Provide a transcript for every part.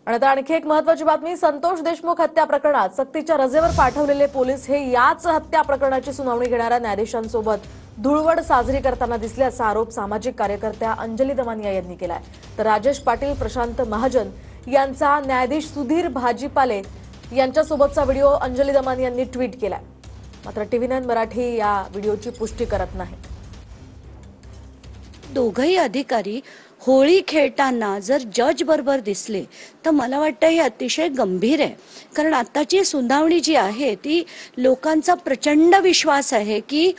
आणि आता आणखी एक महत्त्वाची बातमी। संतोष देशमुख हत्या प्रकरणात सक्तीच्या रजेवर पाठवलेले पोलीस हे याच हत्या प्रकरणाची सुनावणी घेणाऱ्या न्यायाधीशांसोबत धुळवड साजरी करताना दिसल्याचा आरोप सामाजिक कार्यकर्त्या अंजली दमानिया यांनी केलाय। तर राजेश पाटील, प्रशांत महाजन यांचा न्यायाधीश सुधीर भाजीपाले यांच्यासोबतचा व्हिडिओ अंजली दमानिया यांनी ट्विट केलाय। मात्र TV9 मराठी या व्हिडिओची पुष्टी करत नाही। दोघही अधिकारी होळी खेळताना जर जज बरोबर दिसले तर मला वाटतं हे अतिशय गंभीर आहे। कारण आताची सुनावणी जी आहे ती लोकांचा प्रचंड विश्वास आहे की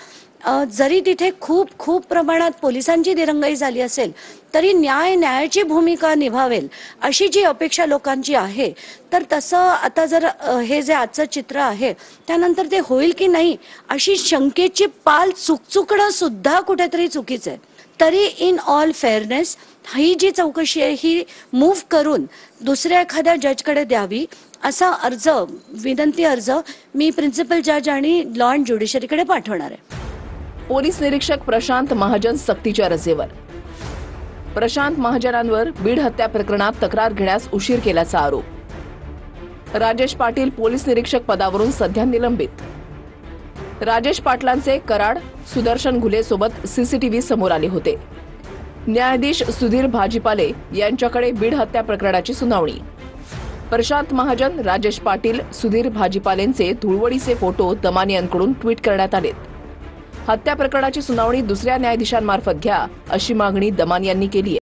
जरी तिथे खूप खूप प्रमाणात पोलिसांची दिरंगाई झाली असेल तरी न्यायाची भूमिका निभावेल अशी जी अपेक्षा लोकांची आहे। तर तसं आता जर हे जे आजचं चित्र आहे त्यानंतर ते होईल की नाही अशी शंकेची पाल चुकचुकणं सुद्धा कुठेतरी चुकीचं आहे। तरी इन ऑल फेअरनेस ही जी चौकशी आहे ही मूव्ह करून दुसऱ्या एखाद्या जजकडे द्यावी असा विनंती अर्ज मी प्रिन्सिपल जज आणि लॉ अँड ज्युडिशरीकडे पाठवणार आहे। पोलीस निरीक्षक प्रशांत महाजन सक्तीच्या रजेवर। प्रशांत महाजनांवर बीड हत्या प्रकरणात तक्रार घेण्यास उशीर केल्याचा आरोप। राजेश पाटील पोलीस निरीक्षक पदावरून सध्या निलंबित। राजेश पाटलांचे कराड सुदर्शन घुले सोबत सीसीटीव्ही समोर आले होते। न्यायाधीश सुधीर भाजीपाले यांच्याकडे बीड हत्या प्रकरणाची सुनावणी। प्रशांत महाजन, राजेश पाटील, सुधीर भाजीपालेंचे धुळवडीचे फोटो दमानियांकडून ट्विट करण्यात आलेत। हत्या प्रकरणाची सुनावणी दुसऱ्या न्यायाधीशांमार्फत घ्या अशी मागणी दमानियांनी केली आहे।